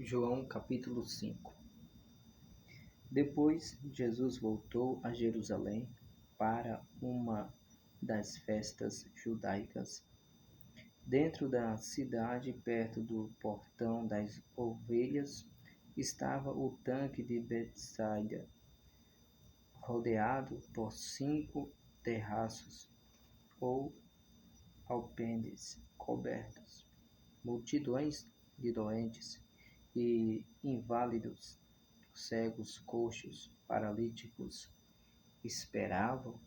João capítulo 5. Depois, Jesus voltou a Jerusalém para uma das festas judaicas. Dentro da cidade, perto do portão das ovelhas, estava o tanque de Betsaida, rodeado por 5 terraços ou alpendes cobertos. Multidões de doentes e inválidos, cegos, coxos, paralíticos, esperavam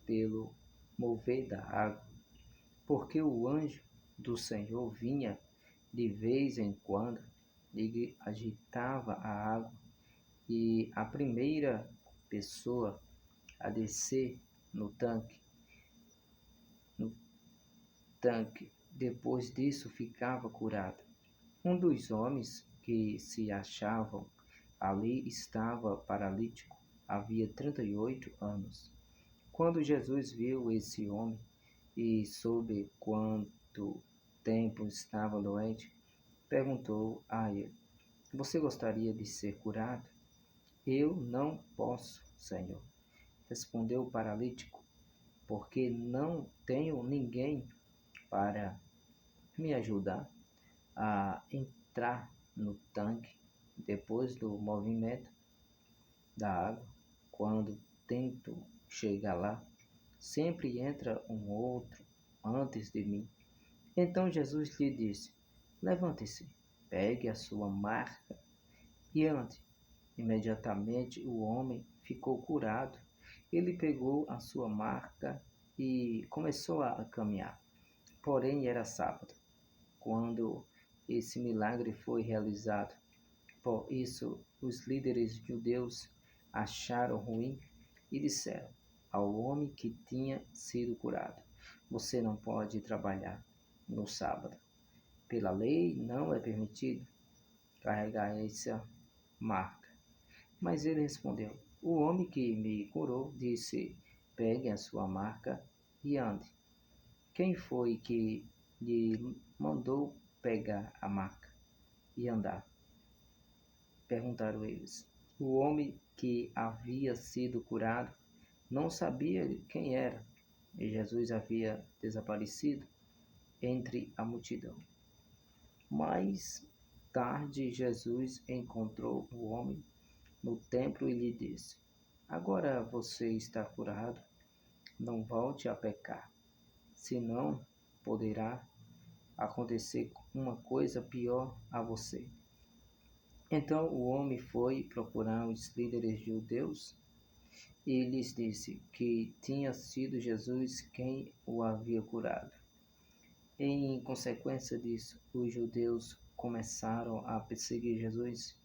pelo mover da água, porque o anjo do Senhor vinha de vez em quando e agitava a água, e a primeira pessoa a descer no tanque, depois disso ficava curada. Um dos homens que se achavam ali estava paralítico, havia 38 anos. Quando Jesus viu esse homem e soube quanto tempo estava doente, perguntou a ele: Você gostaria de ser curado? Eu não posso, Senhor, respondeu o paralítico, porque não tenho ninguém para me ajudar a entrar no tanque depois do movimento da água. Quando tento chegar lá, sempre entra um outro antes de mim. Então Jesus lhe disse: Levante-se, pegue a sua maca e ande. Imediatamente o homem ficou curado. Ele pegou a sua maca e começou a caminhar. Porém, era sábado quando esse milagre foi realizado. Por isso, os líderes judeus acharam ruim e disseram ao homem que tinha sido curado: Você não pode trabalhar no sábado. Pela lei, não é permitido carregar essa marca. Mas ele respondeu: O homem que me curou disse: Pegue a sua marca e ande. Quem foi que lhe mandou pegar a maca e andar? Perguntaram eles. O homem que havia sido curado não sabia quem era, e Jesus havia desaparecido entre a multidão. Mais tarde, Jesus encontrou o homem no templo e lhe disse: Agora você está curado, não volte a pecar, senão poderá acontecer uma coisa pior a você. Então o homem foi procurar os líderes judeus e lhes disse que tinha sido Jesus quem o havia curado. Em consequência disso, os judeus começaram a perseguir Jesus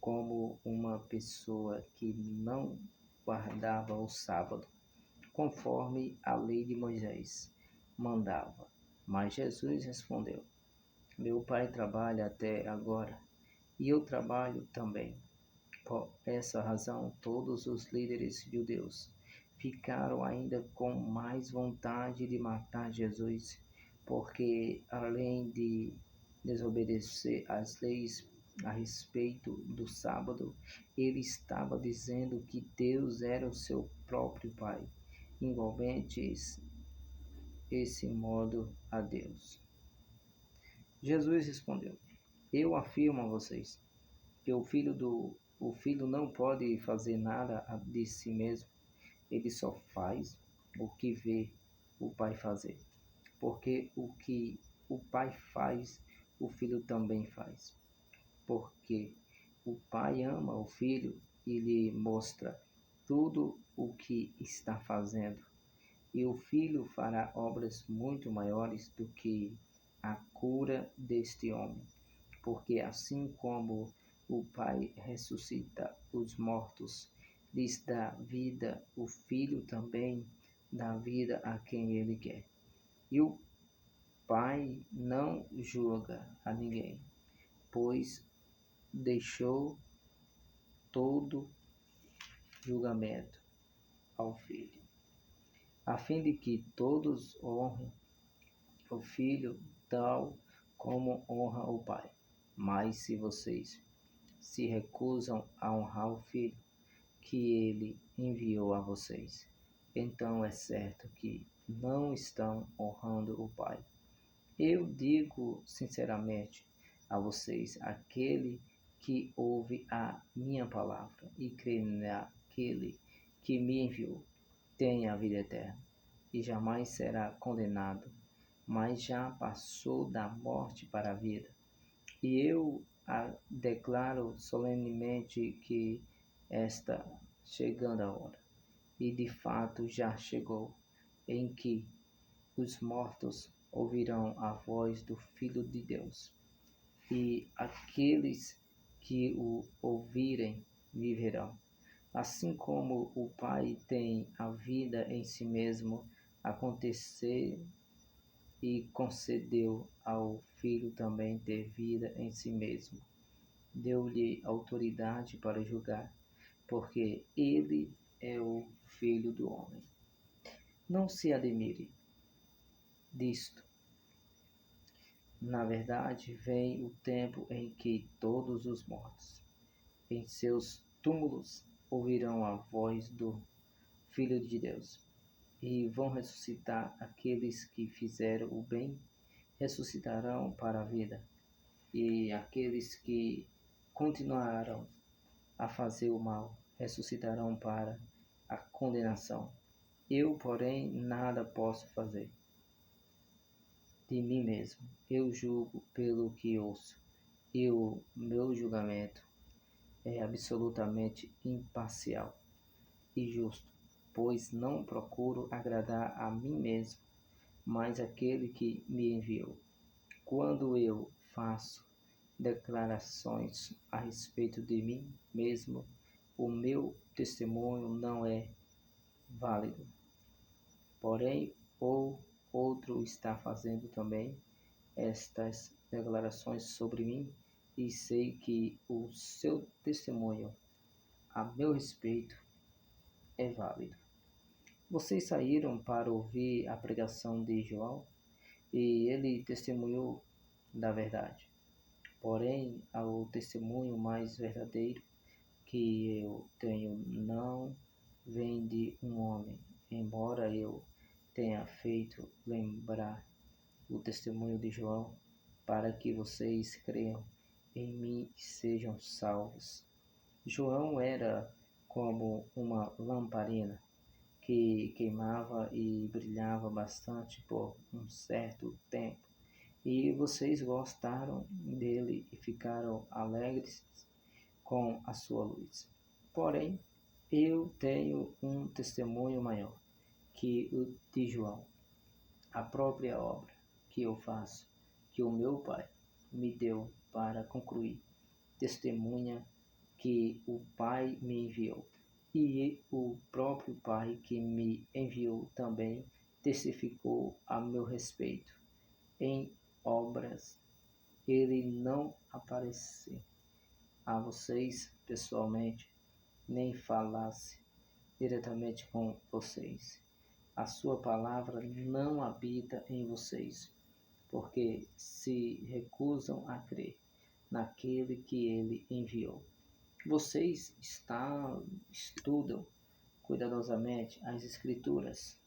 como uma pessoa que não guardava o sábado, conforme a lei de Moisés mandava. Mas Jesus respondeu: Meu Pai trabalha até agora, e eu trabalho também. Por essa razão, todos os líderes judeus ficaram ainda com mais vontade de matar Jesus, porque, além de desobedecer às leis a respeito do sábado, ele estava dizendo que Deus era o seu próprio Pai, igualmente esse modo a Deus. Jesus respondeu: Eu afirmo a vocês que o filho não pode fazer nada de si mesmo. Ele só faz o que vê o pai fazer, porque o que o pai faz, o filho também faz. Porque o pai ama o filho e lhe mostra tudo o que está fazendo. E o filho fará obras muito maiores do que a cura deste homem, porque assim como o Pai ressuscita os mortos, lhes dá vida, o Filho também dá vida a quem ele quer. E o Pai não julga a ninguém, pois deixou todo julgamento ao Filho, a fim de que todos honrem o Filho tal como honra o Pai. Mas se vocês se recusam a honrar o Filho que ele enviou a vocês, então é certo que não estão honrando o Pai. Eu digo sinceramente a vocês: aquele que ouve a minha palavra e crê naquele que me enviou tem a vida eterna e jamais será condenado, mas já passou da morte para a vida. E eu declaro solenemente que está chegando a hora, e de fato já chegou, em que os mortos ouvirão a voz do Filho de Deus, e aqueles que o ouvirem viverão. Assim como o Pai tem a vida em si mesmo, acontecer e concedeu ao Filho também ter vida em si mesmo. Deu-lhe autoridade para julgar, porque ele é o Filho do homem. Não se admire disto. Na verdade, vem o tempo em que todos os mortos, em seus túmulos, ouvirão a voz do Filho de Deus, e vão ressuscitar. Aqueles que fizeram o bem ressuscitarão para a vida, e aqueles que continuarão a fazer o mal ressuscitarão para a condenação. Eu, porém, nada posso fazer de mim mesmo. Eu julgo pelo que ouço, e o meu julgamento é absolutamente imparcial e justo, pois não procuro agradar a mim mesmo, mas aquele que me enviou. Quando eu faço declarações a respeito de mim mesmo, o meu testemunho não é válido. Porém, outro está fazendo também estas declarações sobre mim, e sei que o seu testemunho a meu respeito é válido. Vocês saíram para ouvir a pregação de João, e ele testemunhou da verdade. Porém, o testemunho mais verdadeiro que eu tenho não vem de um homem, embora eu tenha feito lembrar o testemunho de João, para que vocês creiam em mim e sejam salvos. João era como uma lamparina que queimava e brilhava bastante por um certo tempo, e vocês gostaram dele e ficaram alegres com a sua luz. Porém, eu tenho um testemunho maior que o de João, a própria obra que eu faço, que o meu Pai me deu para concluir, testemunha que o Pai me enviou. E o próprio Pai que me enviou também testificou a meu respeito. Em obras, ele não apareceu a vocês pessoalmente, nem falasse diretamente com vocês. A sua palavra não habita em vocês, porque se recusam a crer naquele que ele enviou. Vocês estudam cuidadosamente as Escrituras,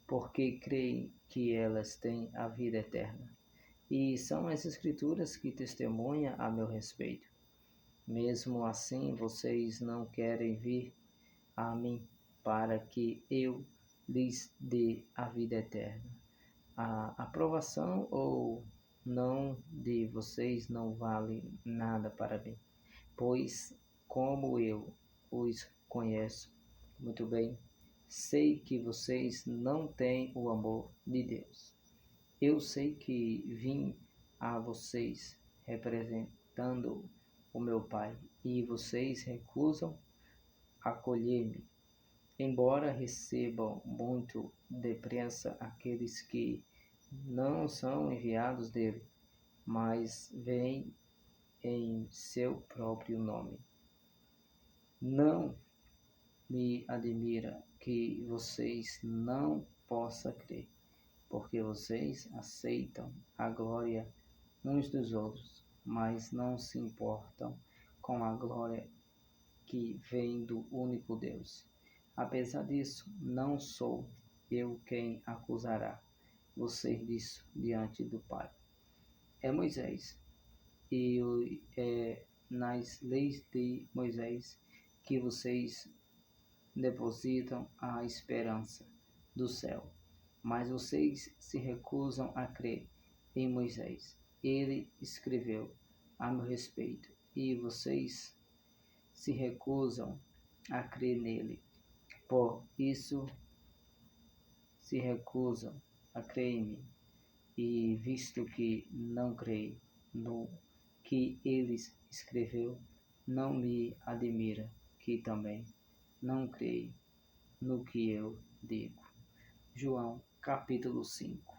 porque creem que elas têm a vida eterna. E são as Escrituras que testemunham a meu respeito. Mesmo assim, vocês não querem vir a mim para que eu lhes dê a vida eterna. A aprovação ou não de vocês não vale nada para mim, pois como eu os conheço muito bem, sei que vocês não têm o amor de Deus. Eu sei que vim a vocês representando o meu Pai, e vocês recusam acolher-me, embora recebam muito depressa aqueles que não são enviados dele, mas vêm em seu próprio nome. Não me admira que vocês não possam crer, porque vocês aceitam a glória uns dos outros, mas não se importam com a glória que vem do único Deus. Apesar disso, não sou eu quem acusará vocês disso diante do Pai. É Moisés, e é nas leis de Moisés que vocês depositam a esperança do céu. Mas vocês se recusam a crer em Moisés. Ele escreveu a meu respeito, e vocês se recusam a crer nele. Por isso se recusam a crer em mim. E visto que não creem no que ele escreveu, não me admira que também não creem no que eu digo. João capítulo 5.